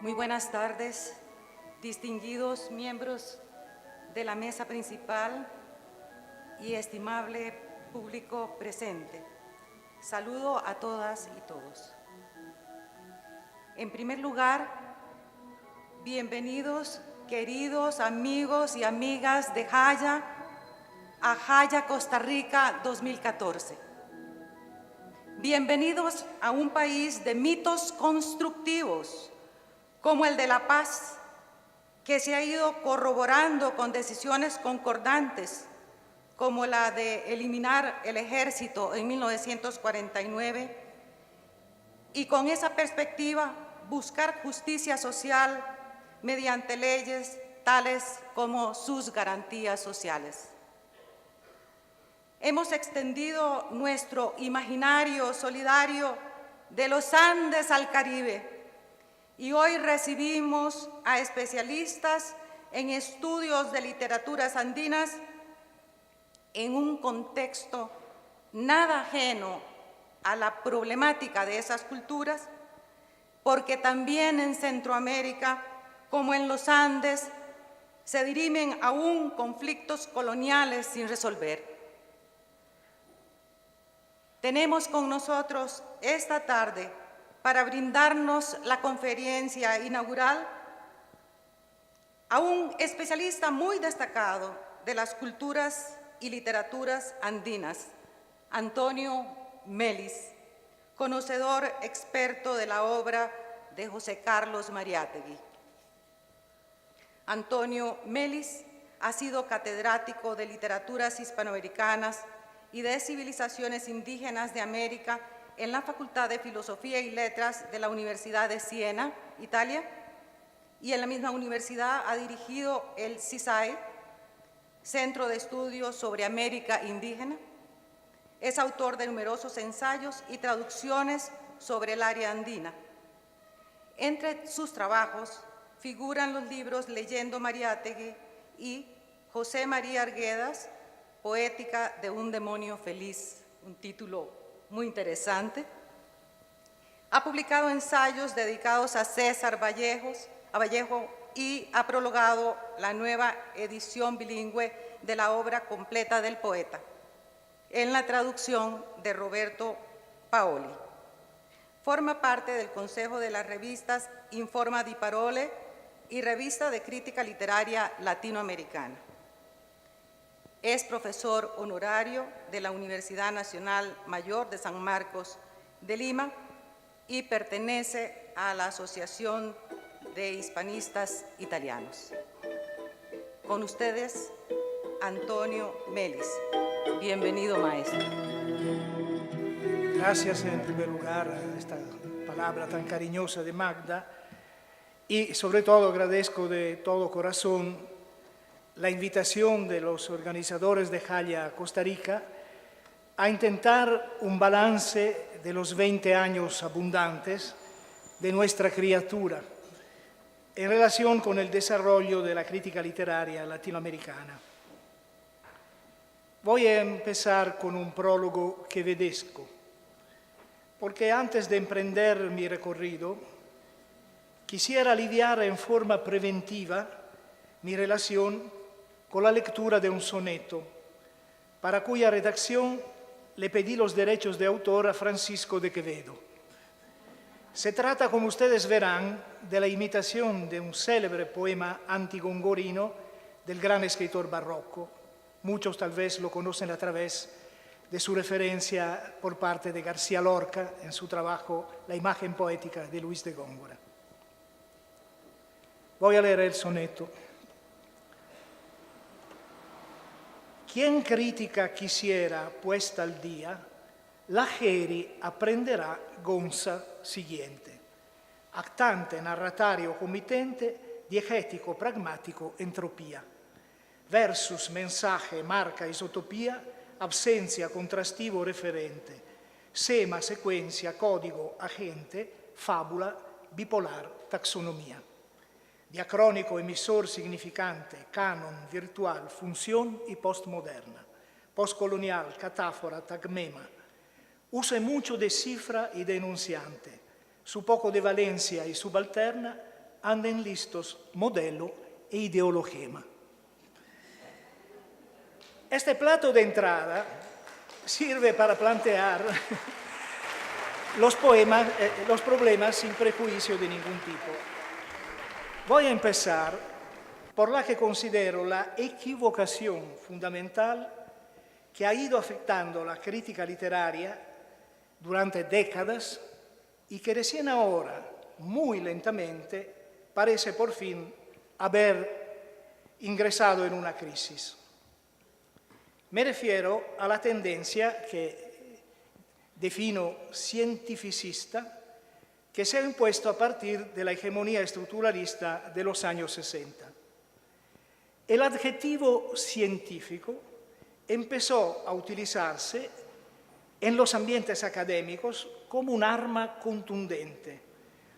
Muy buenas tardes, distinguidos miembros de la mesa principal y estimable público presente. Saludo a todas y todos. En primer lugar, bienvenidos, queridos amigos y amigas de Jaya, a Jaya Costa Rica 2014. Bienvenidos a un país de mitos constructivos, como el de la paz, que se ha ido corroborando con decisiones concordantes, como la de eliminar el ejército en 1949, y con esa perspectiva buscar justicia social mediante leyes tales como sus garantías sociales. Hemos extendido nuestro imaginario solidario de los Andes al Caribe, y hoy recibimos a especialistas en estudios de literaturas andinas en un contexto nada ajeno a la problemática de esas culturas, porque también en Centroamérica, como en los Andes, se dirimen aún conflictos coloniales sin resolver. Tenemos con nosotros esta tarde, para brindarnos la conferencia inaugural, a un especialista muy destacado de las culturas y literaturas andinas, Antonio Melis, conocedor experto de la obra de José Carlos Mariátegui. Antonio Melis ha sido catedrático de literaturas hispanoamericanas y de civilizaciones indígenas de América en la Facultad de Filosofía y Letras de la Universidad de Siena, Italia, y en la misma universidad ha dirigido el CISAE, Centro de Estudios sobre América Indígena. Es autor de numerosos ensayos y traducciones sobre el área andina. Entre sus trabajos figuran los libros Leyendo Mariátegui y José María Arguedas, Poética de un demonio feliz, un título muy interesante. Ha publicado ensayos dedicados a César Vallejo y ha prologado la nueva edición bilingüe de la obra completa del poeta, en la traducción de Roberto Paoli. Forma parte del Consejo de las revistas Informa di Parole y Revista de Crítica Literaria Latinoamericana. Es profesor honorario de la Universidad Nacional Mayor de San Marcos de Lima y pertenece a la Asociación de Hispanistas Italianos. Con ustedes, Antonio Melis. Bienvenido, maestro. Gracias en primer lugar a esta palabra tan cariñosa de Magda y sobre todo agradezco de todo corazón la invitación de los organizadores de Jaya Costa Rica a intentar un balance de los 20 años abundantes de nuestra criatura en relación con el desarrollo de la crítica literaria latinoamericana. Voy a empezar con un prólogo quevedesco, porque antes de emprender mi recorrido, quisiera lidiar en forma preventiva mi relación con la lectura de un soneto, para cuya redacción le pedí los derechos de autor a Francisco de Quevedo. Se trata, como ustedes verán, de la imitación de un célebre poema antigongorino del gran escritor barroco. Muchos tal vez lo conocen a través de su referencia por parte de García Lorca en su trabajo La imagen poética de Luis de Góngora. Voy a leer el soneto. Quien crítica quisiera puesta al día, la Geri aprenderá Gonza siguiente. actante narratario committente, diegetico pragmatico entropia, versus mensaje marca isotopia, absenza contrastivo referente, sema sequencia codigo agente, fabula bipolar taxonomia. Diacrónico emisor significante, canon, virtual, función y postmoderna. Postcolonial, catáfora, tagmema. Usa mucho de cifra y de enunciante. Su poco de valencia y subalterna anden listos modelo e ideologema. Este plato de entrada sirve para plantear los problemas sin prejuicio de ningún tipo. Voy a empezar por la que considero la equivocación fundamental que ha ido afectando la crítica literaria durante décadas y que recién ahora, muy lentamente, parece por fin haber ingresado en una crisis. Me refiero a la tendencia que defino cientificista que se ha impuesto a partir de la hegemonía estructuralista de los años 60. El adjetivo científico empezó a utilizarse en los ambientes académicos como un arma contundente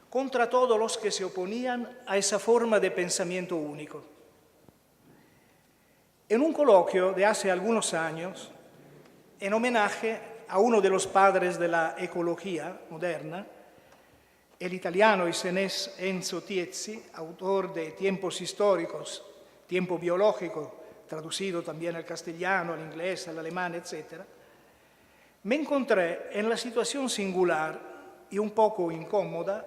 contra todos los que se oponían a esa forma de pensamiento único. En un coloquio de hace algunos años, en homenaje a uno de los padres de la ecología moderna, el italiano y senés Enzo Tiezzi, autor de Tiempos históricos, Tiempo biológico, traducido también al castellano, al inglés, al alemán, etc., me encontré en la situación singular y un poco incómoda,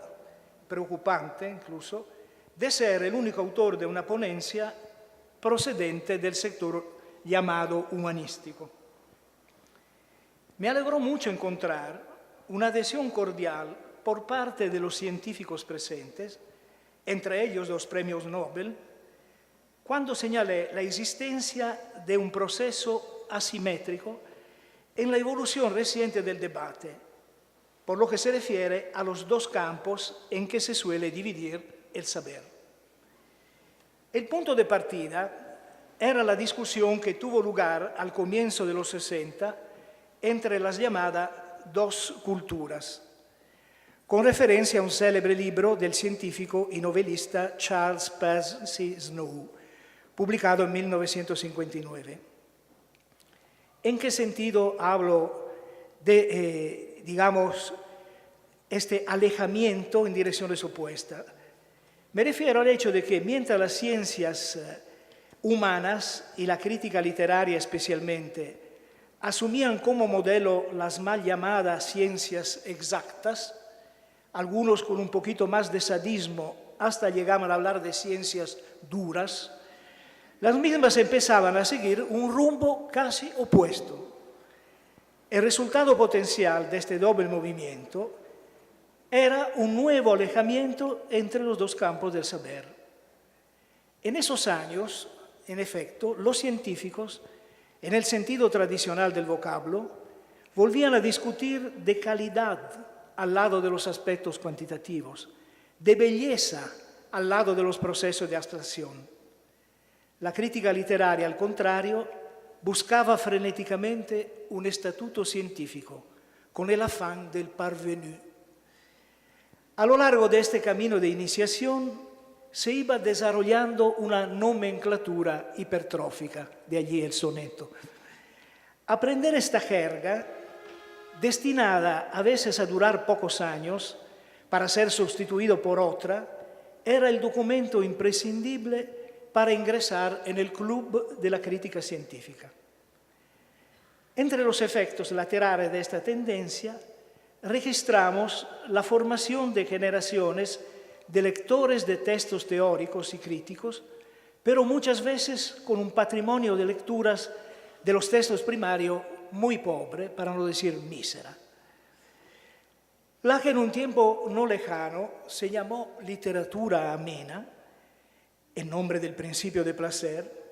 preocupante incluso, de ser el único autor de una ponencia procedente del sector llamado humanístico. Me alegró mucho encontrar una adhesión cordial por parte de los científicos presentes, entre ellos los premios Nobel, cuando señalé la existencia de un proceso asimétrico en la evolución reciente del debate, por lo que se refiere a los dos campos en que se suele dividir el saber. El punto de partida era la discusión que tuvo lugar al comienzo de los 60 entre las llamadas dos culturas, con referencia a un célebre libro del científico y novelista Charles Percy Snow, publicado en 1959. ¿En qué sentido hablo de, este alejamiento en direcciones opuestas? Me refiero al hecho de que mientras las ciencias humanas y la crítica literaria especialmente asumían como modelo las mal llamadas ciencias exactas, algunos con un poquito más de sadismo hasta llegaban a hablar de ciencias duras, las mismas empezaban a seguir un rumbo casi opuesto. El resultado potencial de este doble movimiento era un nuevo alejamiento entre los dos campos del saber. En esos años, en efecto, los científicos, en el sentido tradicional del vocablo, volvían a discutir de calidad al lado de los aspectos cuantitativos, de belleza al lado de los procesos de abstracción. La crítica literaria, al contrario, buscaba frenéticamente un estatuto científico, con el afán del parvenu. A lo largo de este camino de iniciación se iba desarrollando una nomenclatura hipertrófica, de allí el soneto. Aprender esta jerga, destinada a veces a durar pocos años para ser sustituido por otra, era el documento imprescindible para ingresar en el club de la crítica científica. Entre los efectos laterales de esta tendencia, registramos la formación de generaciones de lectores de textos teóricos y críticos, pero muchas veces con un patrimonio de lecturas de los textos primarios muy pobre, para no decir mísera. La que en un tiempo no lejano se llamó literatura amena, en nombre del principio de placer,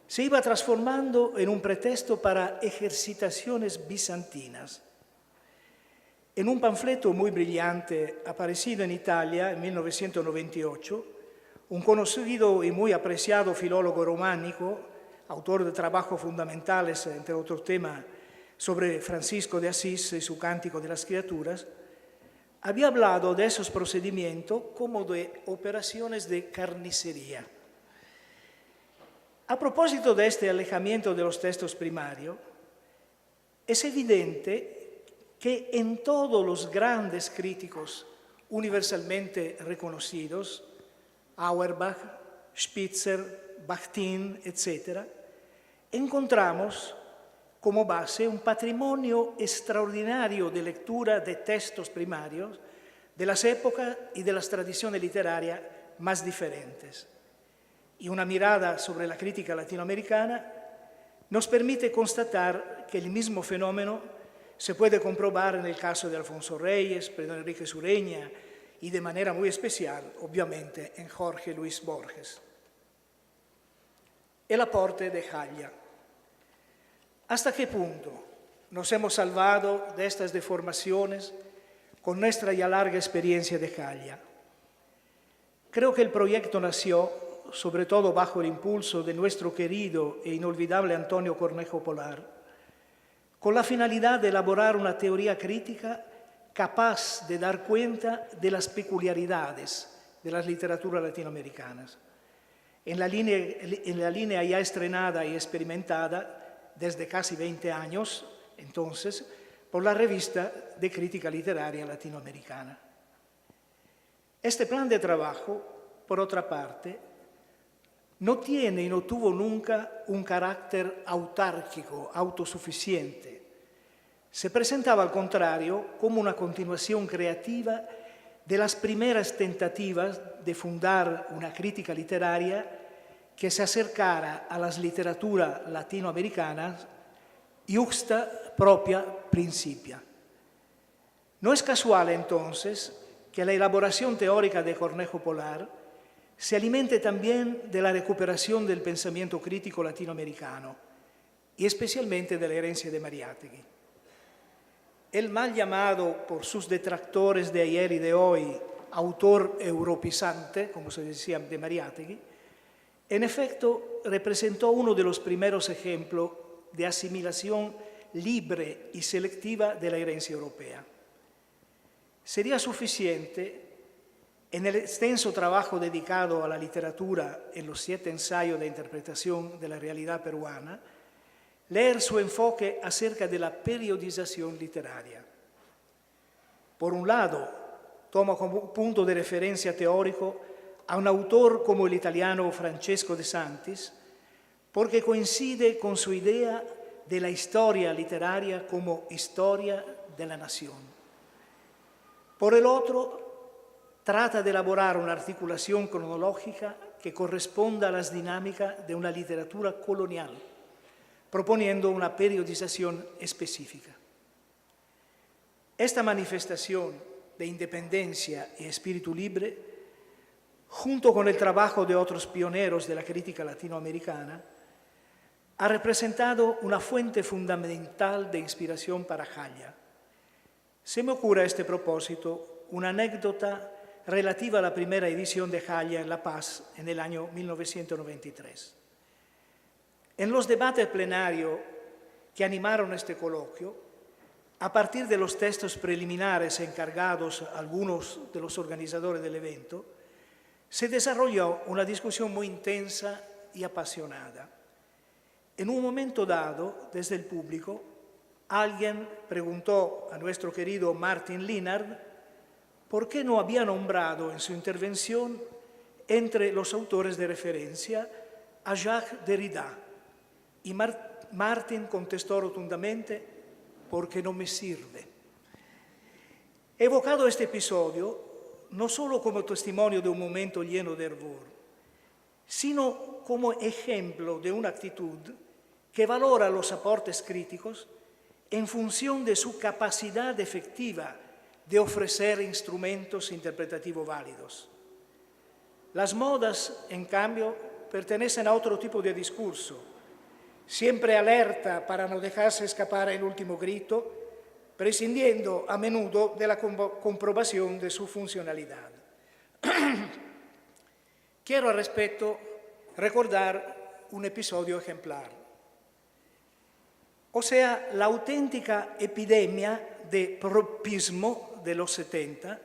se iba transformando en un pretexto para ejercitaciones bizantinas. En un panfleto muy brillante aparecido en Italia en 1998, un conocido y muy apreciado filólogo románico, autor de trabajos fundamentales, entre otros temas, sobre Francisco de Asís y su Cántico de las Criaturas, había hablado de esos procedimientos como de operaciones de carnicería. A propósito de este alejamiento de los textos primarios, es evidente que en todos los grandes críticos universalmente reconocidos, Auerbach, Spitzer, Bakhtin, etc., encontramos como base un patrimonio extraordinario de lectura de textos primarios de las épocas y de las tradiciones literarias más diferentes. Y una mirada sobre la crítica latinoamericana nos permite constatar que el mismo fenómeno se puede comprobar en el caso de Alfonso Reyes, Pedro Enrique Sureña y de manera muy especial, obviamente, en Jorge Luis Borges. El aporte de Jaya. ¿Hasta qué punto nos hemos salvado de estas deformaciones con nuestra ya larga experiencia de Jaya? Creo que el proyecto nació, sobre todo bajo el impulso de nuestro querido e inolvidable Antonio Cornejo Polar, con la finalidad de elaborar una teoría crítica capaz de dar cuenta de las peculiaridades de las literaturas latinoamericanas, en la línea ya estrenada y experimentada desde casi 20 años, entonces, por la Revista de Crítica Literaria Latinoamericana. Este plan de trabajo, por otra parte, no tiene y no tuvo nunca un carácter autárquico, autosuficiente. Se presentaba, al contrario, como una continuación creativa de las primeras tentativas de fundar una crítica literaria que se acercara a las literaturas latinoamericanas iuxta propia principia. No es casual, entonces, que la elaboración teórica de Cornejo Polar se alimente también de la recuperación del pensamiento crítico latinoamericano y especialmente de la herencia de Mariátegui. El mal llamado por sus detractores de ayer y de hoy autor europeizante, como se decía de Mariátegui, en efecto representó uno de los primeros ejemplos de asimilación libre y selectiva de la herencia europea. Sería suficiente, en el extenso trabajo dedicado a la literatura en los 7 ensayos de interpretación de la realidad peruana, leer su enfoque acerca de la periodización literaria. Por un lado, toma como punto de referencia teórico a un autor como el italiano Francesco De Santis, porque coincide con su idea de la historia literaria como historia de la nación. Por el otro, trata de elaborar una articulación cronológica que corresponda a las dinámicas de una literatura colonial, proponiendo una periodización específica. Esta manifestación de independencia y espíritu libre, junto con el trabajo de otros pioneros de la crítica latinoamericana, ha representado una fuente fundamental de inspiración para Jaya. Se me ocurre a este propósito una anécdota relativa a la primera edición de Jaya en La Paz en el año 1993. En los debates plenarios que animaron este coloquio, a partir de los textos preliminares encargados a algunos de los organizadores del evento, se desarrolló una discusión muy intensa y apasionada. En un momento dado, desde el público, alguien preguntó a nuestro querido Martin Linard por qué no había nombrado en su intervención entre los autores de referencia a Jacques Derrida. Y Martin contestó rotundamente: porque no me sirve. He evocado este episodio no solo como testimonio de un momento lleno de hervor, sino como ejemplo de una actitud que valora los aportes críticos en función de su capacidad efectiva de ofrecer instrumentos interpretativos válidos. Las modas, en cambio, pertenecen a otro tipo de discurso, siempre alerta para no dejarse escapar el último grito, prescindiendo a menudo de la comprobación de su funcionalidad. Quiero al respecto recordar un episodio ejemplar, o sea, la auténtica epidemia de propismo de los 70,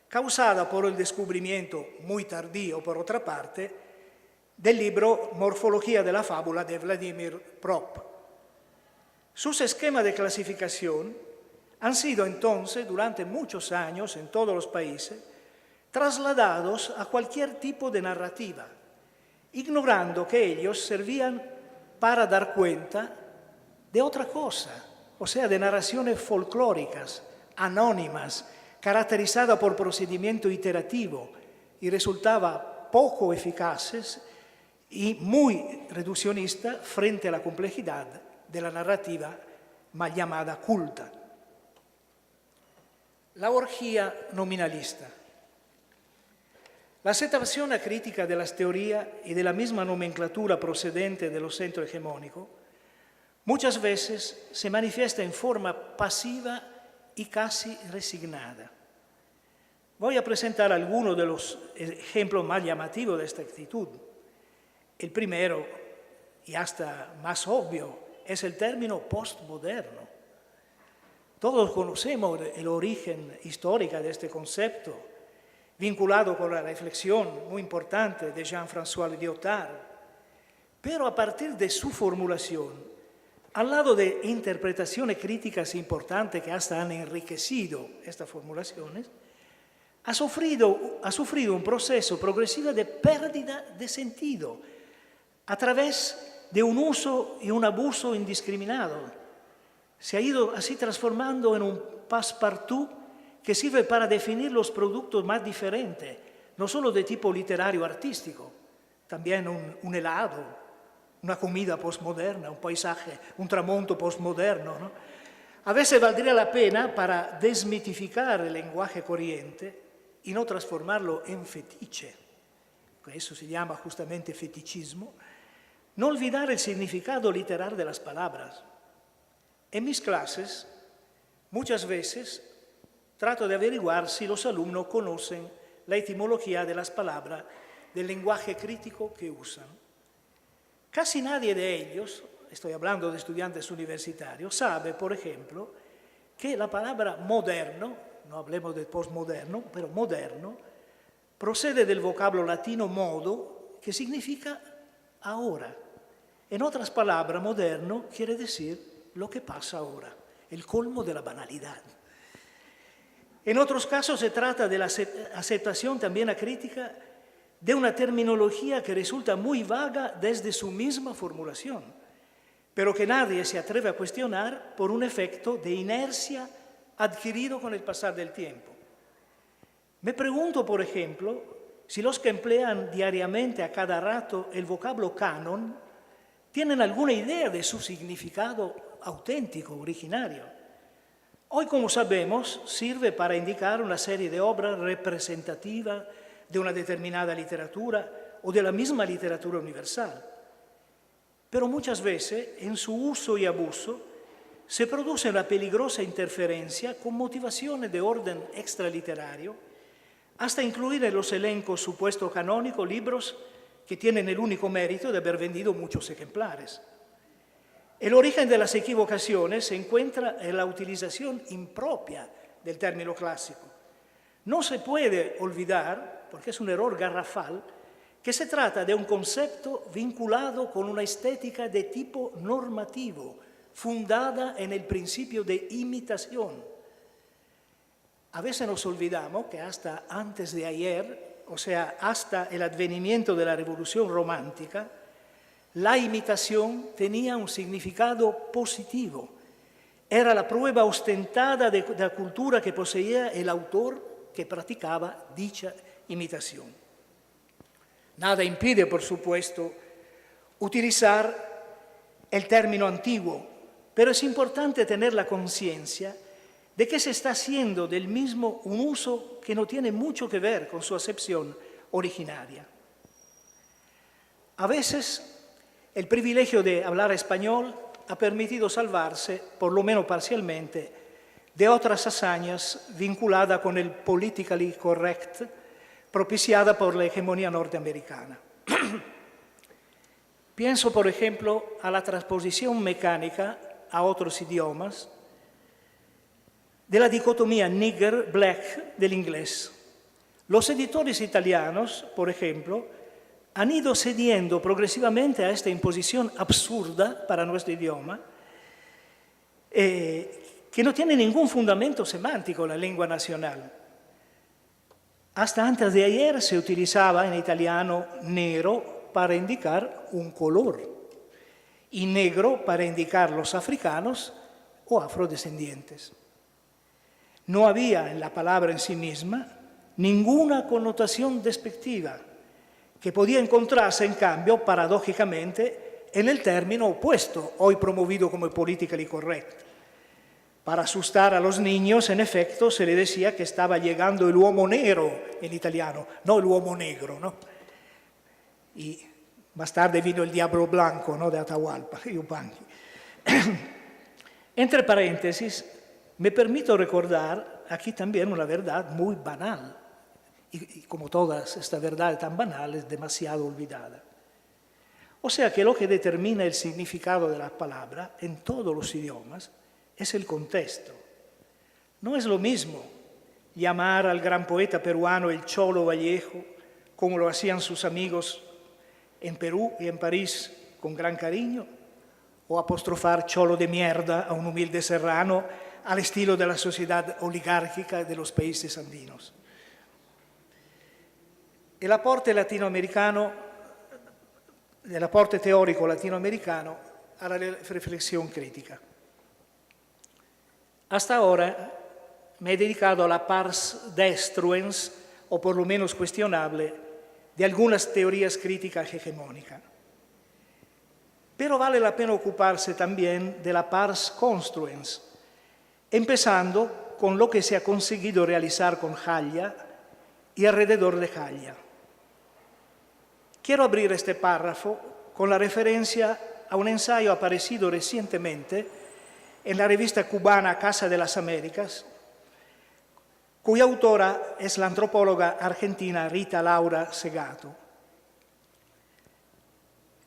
causada por el descubrimiento, muy tardío por otra parte, del libro Morfología de la fábula de Vladimir Prop. Sus esquemas de clasificación han sido entonces, durante muchos años, en todos los países, trasladados a cualquier tipo de narrativa, ignorando que ellos servían para dar cuenta de otra cosa, o sea, de narraciones folclóricas, anónimas, caracterizadas por procedimiento iterativo, y resultaba poco eficaces y muy reduccionista frente a la complejidad de la narrativa mal llamada culta. La orgía nominalista. La aceptación crítica de las teorías y de la misma nomenclatura procedente de los centros hegemónicos muchas veces se manifiesta en forma pasiva y casi resignada. Voy a presentar algunos de los ejemplos más llamativos de esta actitud. El primero, y hasta más obvio, es el término postmoderno. Todos conocemos el origen histórico de este concepto, vinculado con la reflexión muy importante de Jean-François Lyotard. Pero a partir de su formulación, al lado de interpretaciones críticas importantes que hasta han enriquecido estas formulaciones, ha sufrido un proceso progresivo de pérdida de sentido a través de un uso y un abuso indiscriminado. Se ha ido así transformando en un passepartout que sirve para definir los productos más diferentes, no solo de tipo literario artístico, también un helado, una comida postmoderna, un paisaje, un tramonto postmoderno, ¿no? A veces valdría la pena, para desmitificar el lenguaje corriente y no transformarlo en fetiche, que eso se llama justamente fetichismo, no olvidar el significado literal de las palabras. En mis clases, muchas veces, trato de averiguar si los alumnos conocen la etimología de las palabras del lenguaje crítico que usan. Casi nadie de ellos, estoy hablando de estudiantes universitarios, sabe, por ejemplo, que la palabra moderno, no hablemos de postmoderno, pero moderno, procede del vocablo latino modo, que significa ahora. En otras palabras, moderno quiere decir lo que pasa ahora, el colmo de la banalidad. En otros casos se trata de la aceptación también acrítica de una terminología que resulta muy vaga desde su misma formulación, pero que nadie se atreve a cuestionar por un efecto de inercia adquirido con el pasar del tiempo. Me pregunto, por ejemplo, si los que emplean diariamente a cada rato el vocablo canon tienen alguna idea de su significado auténtico, originario. Hoy, como sabemos, sirve para indicar una serie de obras representativas de una determinada literatura o de la misma literatura universal. Pero muchas veces, en su uso y abuso, se produce una peligrosa interferencia con motivaciones de orden extraliterario, hasta incluir en los elencos supuestos canónicos libros que tienen el único mérito de haber vendido muchos ejemplares. El origen de las equivocaciones se encuentra en la utilización impropia del término clásico. No se puede olvidar, porque es un error garrafal, que se trata de un concepto vinculado con una estética de tipo normativo, fundada en el principio de imitación. A veces nos olvidamos que hasta antes de ayer, o sea, hasta el advenimiento de la Revolución Romántica, la imitación tenía un significado positivo. Era la prueba ostentada de la cultura que poseía el autor que practicaba dicha imitación. Nada impide, por supuesto, utilizar el término antiguo, pero es importante tener la conciencia de que se está haciendo del mismo un uso que no tiene mucho que ver con su acepción originaria. A veces, el privilegio de hablar español ha permitido salvarse, por lo menos parcialmente, de otras hazañas vinculadas con el politically correct propiciada por la hegemonía norteamericana. Pienso, por ejemplo, a la transposición mecánica a otros idiomas de la dicotomía nigger-black del inglés. Los editores italianos, por ejemplo, han ido cediendo progresivamente a esta imposición absurda para nuestro idioma, que no tiene ningún fundamento semántico en la lengua nacional. Hasta antes de ayer se utilizaba en italiano negro para indicar un color y negro para indicar los africanos o afrodescendientes. No había en la palabra en sí misma ninguna connotación despectiva, que podía encontrarse, en cambio, paradójicamente, en el término opuesto, hoy promovido como politically correct. Para asustar a los niños, en efecto, se le decía que estaba llegando el uomo nero en italiano, no el uomo negro, ¿no? Y más tarde vino el diablo blanco, ¿no?, de Atahualpa, Yupanqui. Entre paréntesis, me permito recordar aquí también una verdad muy banal, y como todas estas verdades tan banales, demasiado olvidada. O sea que lo que determina el significado de la palabra en todos los idiomas es el contexto. No es lo mismo llamar al gran poeta peruano el Cholo Vallejo, como lo hacían sus amigos en Perú y en París con gran cariño, o apostrofar cholo de mierda a un humilde serrano al estilo de la sociedad oligárquica de los países andinos. El aporte teórico latinoamericano a la reflexión crítica. Hasta ahora me he dedicado a la pars destruens, o por lo menos cuestionable, de algunas teorías críticas hegemónicas. Pero vale la pena ocuparse también de la pars construens, empezando con lo que se ha conseguido realizar con Jaya y alrededor de Jaya. Quiero abrir este párrafo con la referencia a un ensayo aparecido recientemente en la revista cubana Casa de las Américas, cuya autora es la antropóloga argentina Rita Laura Segato.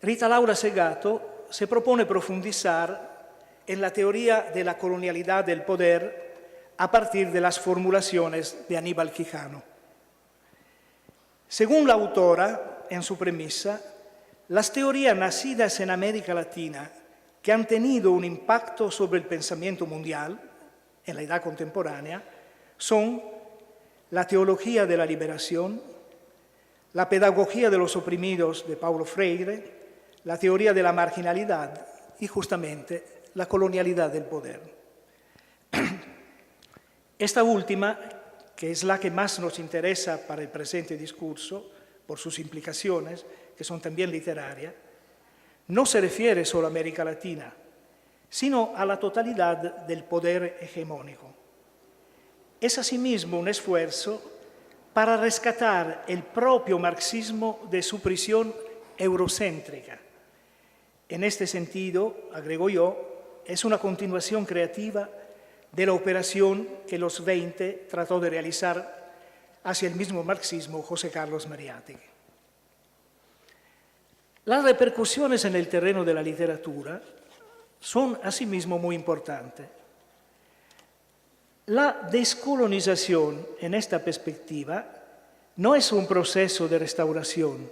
Rita Laura Segato se propone profundizar en la teoría de la colonialidad del poder a partir de las formulaciones de Aníbal Quijano. Según la autora, en su premisa, las teorías nacidas en América Latina que han tenido un impacto sobre el pensamiento mundial en la edad contemporánea son la teología de la liberación, la pedagogía de los oprimidos de Paulo Freire, la teoría de la marginalidad y justamente la colonialidad del poder. Esta última, que es la que más nos interesa para el presente discurso, por sus implicaciones, que son también literarias, no se refiere solo a América Latina, sino a la totalidad del poder hegemónico. Es asimismo un esfuerzo para rescatar el propio marxismo de su prisión eurocéntrica. En este sentido, agrego yo, es una continuación creativa de la operación que los 20 trató de realizar hacia el mismo marxismo José Carlos Mariátegui. Las repercusiones en el terreno de la literatura son asimismo muy importantes. La descolonización en esta perspectiva no es un proceso de restauración,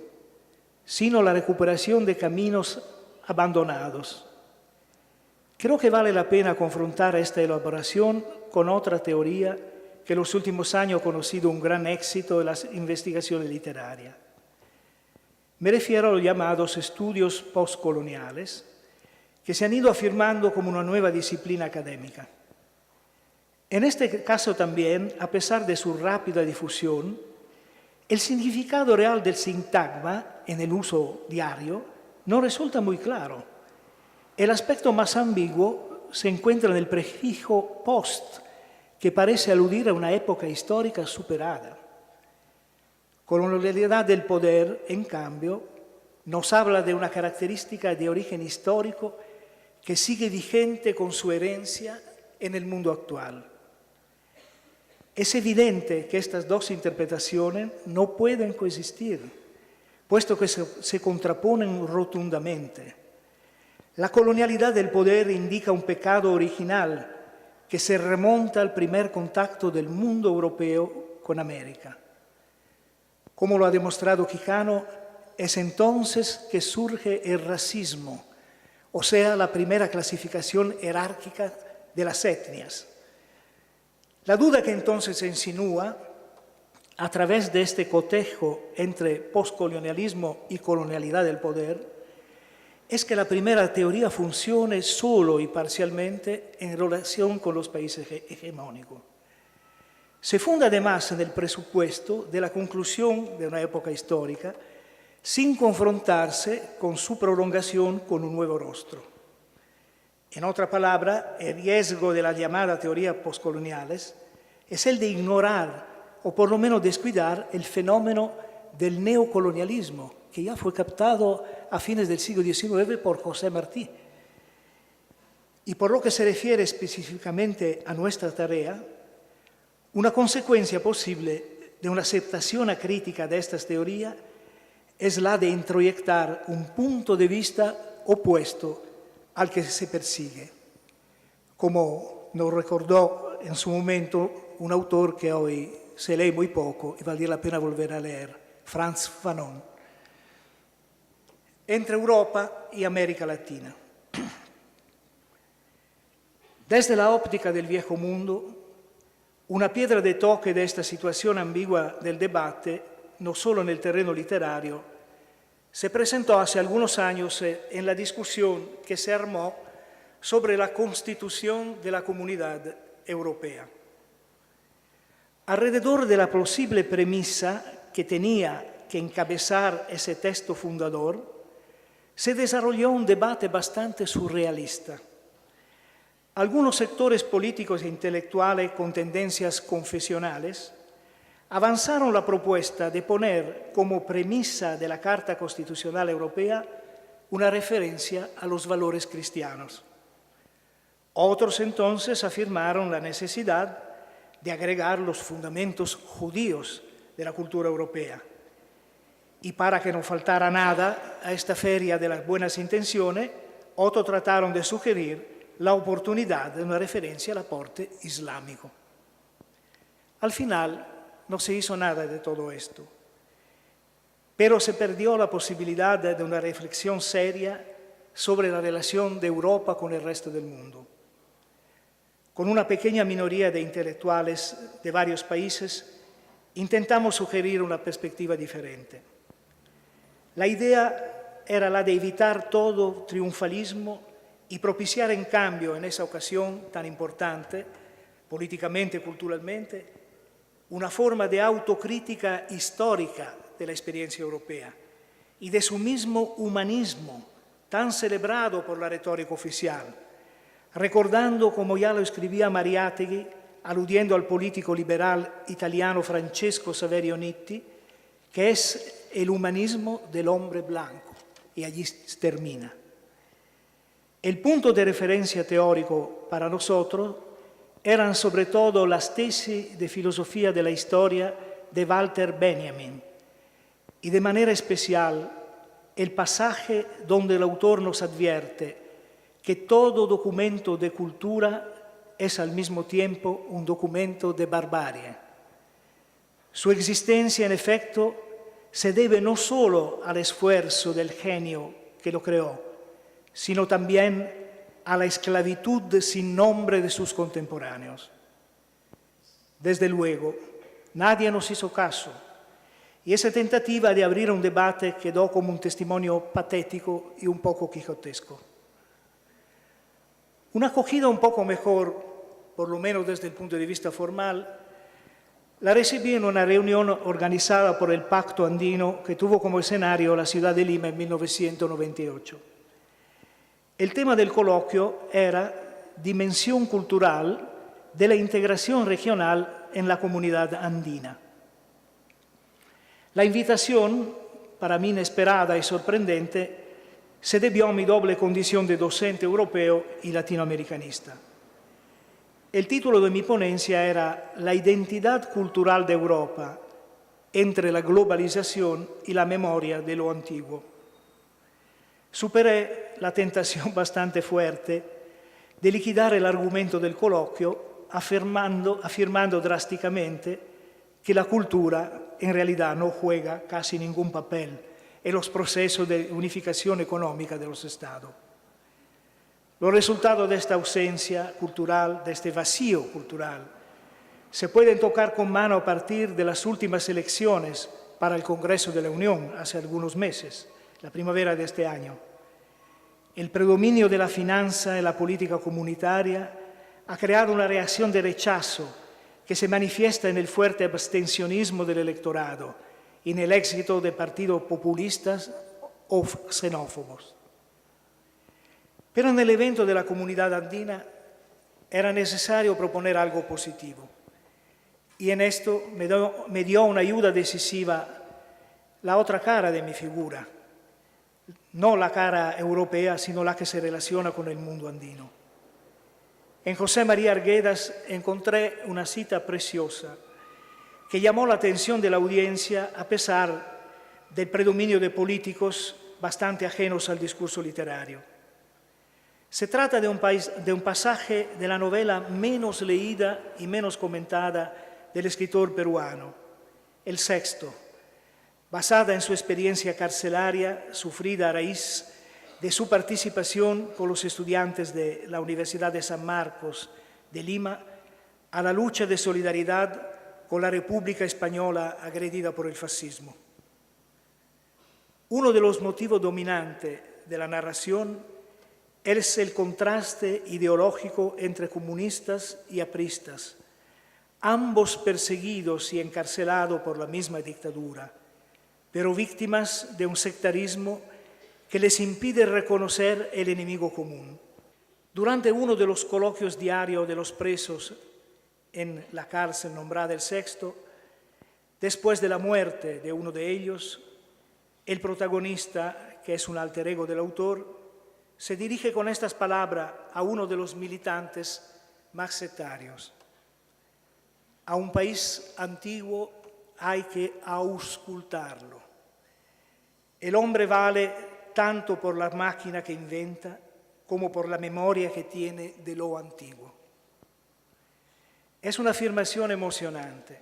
sino la recuperación de caminos abandonados. Creo que vale la pena confrontar esta elaboración con otra teoría que en los últimos años ha conocido un gran éxito en las investigaciones literarias. Me refiero a los llamados estudios postcoloniales, que se han ido afirmando como una nueva disciplina académica. En este caso también, a pesar de su rápida difusión, el significado real del sintagma en el uso diario no resulta muy claro. El aspecto más ambiguo se encuentra en el prefijo post, que parece aludir a una época histórica superada. Colonialidad del poder, en cambio, nos habla de una característica de origen histórico que sigue vigente con su herencia en el mundo actual. Es evidente que estas dos interpretaciones no pueden coexistir, puesto que se contraponen rotundamente. La colonialidad del poder indica un pecado original que se remonta al primer contacto del mundo europeo con América. Como lo ha demostrado Quijano, es entonces que surge el racismo, o sea, la primera clasificación jerárquica de las etnias. La duda que entonces se insinúa a través de este cotejo entre postcolonialismo y colonialidad del poder es que la primera teoría funcione solo y parcialmente en relación con los países hegemónicos. Se funda además en el presupuesto de la conclusión de una época histórica sin confrontarse con su prolongación con un nuevo rostro. En otra palabra, el riesgo de la llamada teoría postcoloniales es el de ignorar o por lo menos descuidar el fenómeno del neocolonialismo, que ya fue captado a fines del siglo XIX por José Martí. Y por lo que se refiere específicamente a nuestra tarea, una consecuencia posible de una aceptación acrítica de estas teorías es la de introyectar un punto de vista opuesto al que se persigue, como nos recordó en su momento un autor que hoy se lee muy poco y valdría la pena volver a leer, Frantz Fanon. Entre Europa y América Latina. Desde la óptica del viejo mundo, una piedra de toque de esta situación ambigua del debate, no solo en el terreno literario, se presentó hace algunos años en la discusión que se armó sobre la constitución de la Comunidad Europea. Alrededor de la posible premisa que tenía que encabezar ese texto fundador, se desarrolló un debate bastante surrealista. Algunos sectores políticos e intelectuales con tendencias confesionales avanzaron la propuesta de poner como premisa de la Carta Constitucional Europea una referencia a los valores cristianos. Otros entonces afirmaron la necesidad de agregar los fundamentos judíos de la cultura europea. Y para que no faltara nada a esta feria de las buenas intenciones, otros trataron de sugerir la oportunidad de una referencia al aporte islámico. Al final no se hizo nada de todo esto, pero se perdió la posibilidad de una reflexión seria sobre la relación de Europa con el resto del mundo. Con una pequeña minoría de intelectuales de varios países, intentamos sugerir una perspectiva diferente. La idea era la de evitar todo triunfalismo y propiciar en cambio en esa ocasión tan importante, políticamente y culturalmente, una forma de autocrítica histórica de la experiencia europea y de su mismo humanismo tan celebrado por la retórica oficial, recordando, como ya lo escribía Mariátegui, aludiendo al político liberal italiano Francesco Saverio Nitti, que es el humanismo del hombre blanco, y allí termina. El punto de referencia teórico para nosotros eran sobre todo las tesis de filosofía de la historia de Walter Benjamin, y de manera especial el pasaje donde el autor nos advierte que todo documento de cultura es al mismo tiempo un documento de barbarie. Su existencia, en efecto, se debe no solo al esfuerzo del genio que lo creó, sino también a la esclavitud sin nombre de sus contemporáneos. Desde luego, nadie nos hizo caso, y esa tentativa de abrir un debate quedó como un testimonio patético y un poco quijotesco. Una acogida un poco mejor, por lo menos desde el punto de vista formal, la recibí en una reunión organizada por el Pacto Andino que tuvo como escenario la ciudad de Lima en 1998. El tema del coloquio era Dimensión cultural de la integración regional en la comunidad andina. La invitación, para mí inesperada y sorprendente, se debió a mi doble condición de docente europeo y latinoamericanista. El título de mi ponencia era La identidad cultural de Europa entre la globalización y la memoria de lo antiguo. Superé la tentación bastante fuerte de liquidar el argumento del coloquio afirmando drásticamente que la cultura en realidad no juega casi ningún papel en los procesos de unificación económica de los Estados. Los resultados de esta ausencia cultural, de este vacío cultural, se pueden tocar con mano a partir de las últimas elecciones para el Congreso de la Unión hace algunos meses, la primavera de este año. El predominio de la finanza en la política comunitaria ha creado una reacción de rechazo que se manifiesta en el fuerte abstencionismo del electorado y en el éxito de partidos populistas o xenófobos. Pero en el evento de la comunidad andina era necesario proponer algo positivo. Y en esto me dio una ayuda decisiva la otra cara de mi figura, no la cara europea, sino la que se relaciona con el mundo andino. En José María Arguedas encontré una cita preciosa que llamó la atención de la audiencia a pesar del predominio de políticos bastante ajenos al discurso literario. Se trata de un pasaje de la novela menos leída y menos comentada del escritor peruano, El Sexto, basada en su experiencia carcelaria sufrida a raíz de su participación con los estudiantes de la Universidad de San Marcos de Lima a la lucha de solidaridad con la República Española agredida por el fascismo. Uno de los motivos dominantes de la narración es el contraste ideológico entre comunistas y apristas, ambos perseguidos y encarcelados por la misma dictadura, pero víctimas de un sectarismo que les impide reconocer el enemigo común. Durante uno de los coloquios diarios de los presos en la cárcel nombrada El Sexto, después de la muerte de uno de ellos, el protagonista, que es un alter ego del autor, se dirige con estas palabras a uno de los militantes más sectarios. A un país antiguo hay que auscultarlo. El hombre vale tanto por la máquina que inventa como por la memoria que tiene de lo antiguo. Es una afirmación emocionante.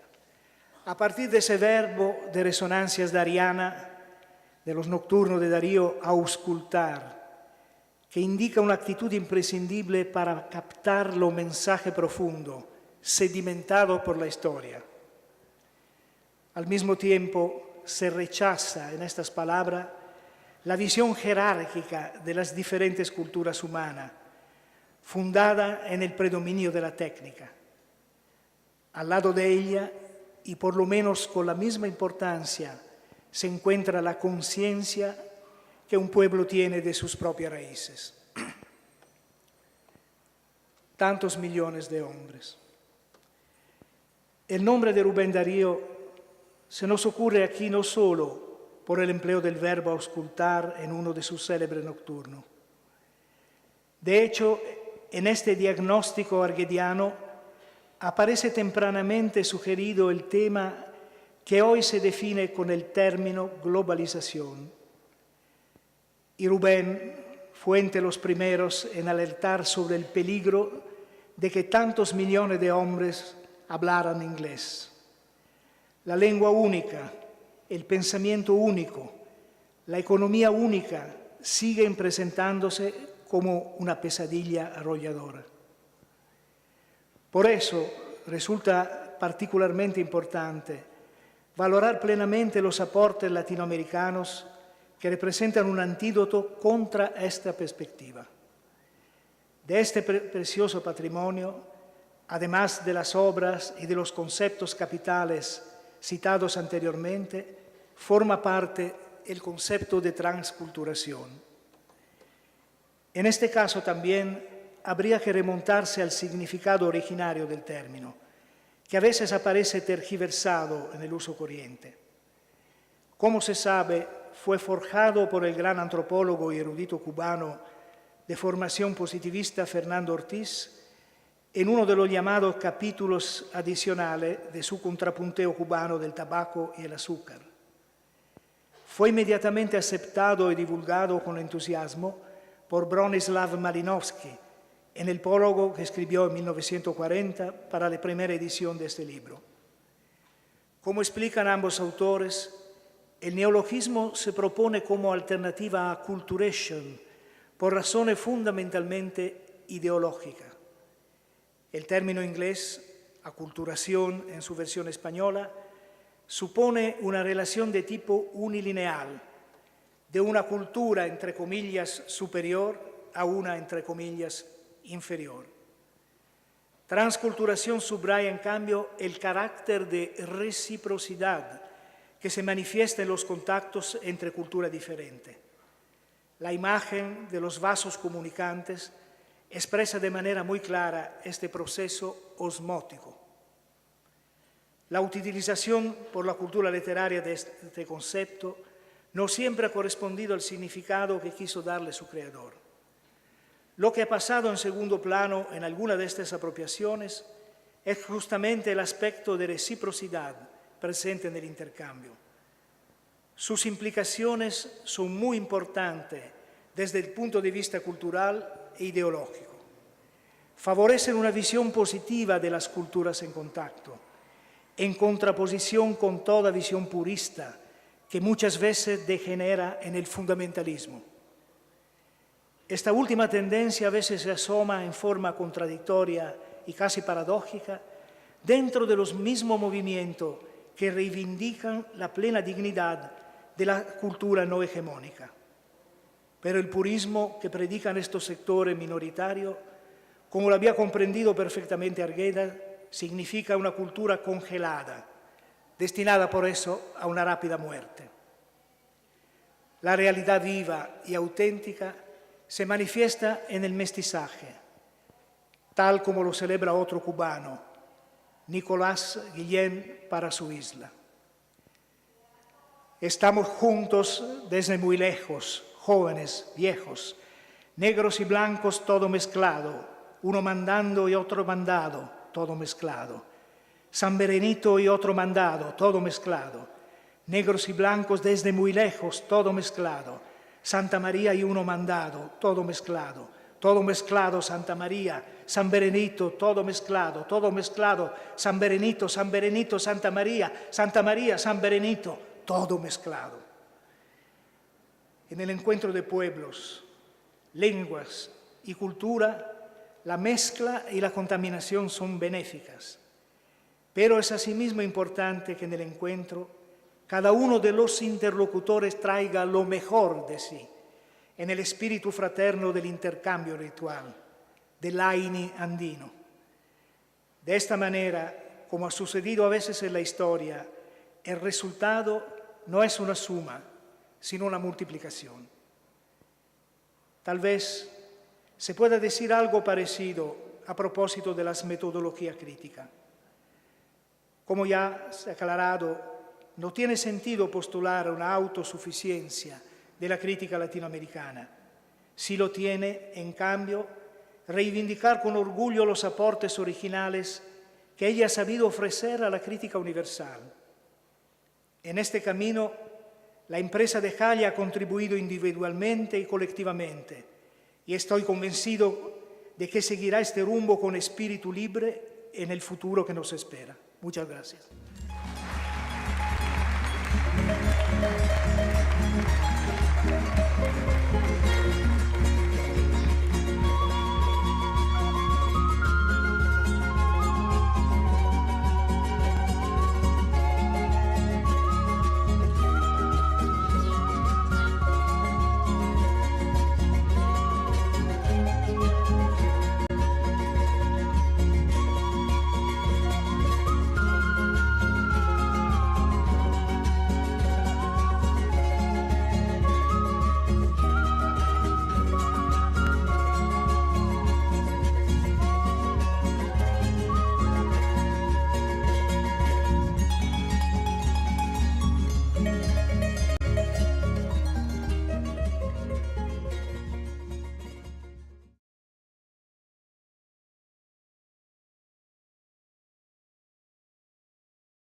A partir de ese verbo de resonancias dariana, de los nocturnos de Darío, auscultar, que indica una actitud imprescindible para captar lo mensaje profundo, sedimentado por la historia. Al mismo tiempo, se rechaza en estas palabras la visión jerárquica de las diferentes culturas humanas, fundada en el predominio de la técnica. Al lado de ella, y por lo menos con la misma importancia, se encuentra la conciencia que un pueblo tiene de sus propias raíces. Tantos millones de hombres. El nombre de Rubén Darío se nos ocurre aquí no solo por el empleo del verbo auscultar en uno de sus célebres nocturnos. De hecho, en este diagnóstico arguediano aparece tempranamente sugerido el tema que hoy se define con el término globalización. Y Rubén fue entre los primeros en alertar sobre el peligro de que tantos millones de hombres hablaran inglés. La lengua única, el pensamiento único, la economía única siguen presentándose como una pesadilla arrolladora. Por eso resulta particularmente importante valorar plenamente los aportes latinoamericanos que representan un antídoto contra esta perspectiva. De este precioso patrimonio, además de las obras y de los conceptos capitales citados anteriormente, forma parte el concepto de transculturación. En este caso también habría que remontarse al significado originario del término, que a veces aparece tergiversado en el uso corriente. Como se sabe, fue forjado por el gran antropólogo y erudito cubano de formación positivista Fernando Ortiz en uno de los llamados capítulos adicionales de su contrapunteo cubano del tabaco y el azúcar. Fue inmediatamente aceptado y divulgado con entusiasmo por Bronislaw Malinowski en el prólogo que escribió en 1940 para la primera edición de este libro. Como explican ambos autores, el neologismo se propone como alternativa a acculturation por razones fundamentalmente ideológicas. El término inglés, aculturación en su versión española, supone una relación de tipo unilineal, de una cultura, entre comillas, superior a una, entre comillas, inferior. Transculturación subraya, en cambio, el carácter de reciprocidad que se manifiesta en los contactos entre culturas diferentes. La imagen de los vasos comunicantes expresa de manera muy clara este proceso osmótico. La utilización por la cultura literaria de este concepto no siempre ha correspondido al significado que quiso darle su creador. Lo que ha pasado en segundo plano en alguna de estas apropiaciones es justamente el aspecto de reciprocidad presente en el intercambio. Sus implicaciones son muy importantes desde el punto de vista cultural e ideológico. Favorecen una visión positiva de las culturas en contacto, en contraposición con toda visión purista que muchas veces degenera en el fundamentalismo. Esta última tendencia a veces se asoma en forma contradictoria y casi paradójica dentro de los mismos movimientos que reivindican la plena dignidad de la cultura no hegemónica. Pero el purismo que predican estos sectores minoritarios, como lo había comprendido perfectamente Argueda, significa una cultura congelada, destinada por eso a una rápida muerte. La realidad viva y auténtica se manifiesta en el mestizaje, tal como lo celebra otro cubano, Nicolás Guillén, para su isla. Estamos juntos desde muy lejos, jóvenes, viejos, negros y blancos, todo mezclado, uno mandando y otro mandado, todo mezclado. San Berenito y otro mandado, todo mezclado. Negros y blancos desde muy lejos, todo mezclado. Santa María y uno mandado, todo mezclado. Todo mezclado, Santa María, San Berenito, todo mezclado, San Berenito, Santa María, San Berenito, todo mezclado. En el encuentro de pueblos, lenguas y cultura, la mezcla y la contaminación son benéficas. Pero es asimismo importante que en el encuentro cada uno de los interlocutores traiga lo mejor de sí, en el espíritu fraterno del intercambio ritual, del Aini andino. De esta manera, como ha sucedido a veces en la historia, el resultado no es una suma, sino una multiplicación. Tal vez se pueda decir algo parecido a propósito de las metodologías críticas. Como ya se ha aclarado, no tiene sentido postular una autosuficiencia de la crítica latinoamericana. Sí lo tiene, en cambio, reivindicar con orgullo los aportes originales que ella ha sabido ofrecer a la crítica universal. En este camino, la empresa de Jaya ha contribuido individualmente y colectivamente, y estoy convencido de que seguirá este rumbo con espíritu libre en el futuro que nos espera. Muchas gracias.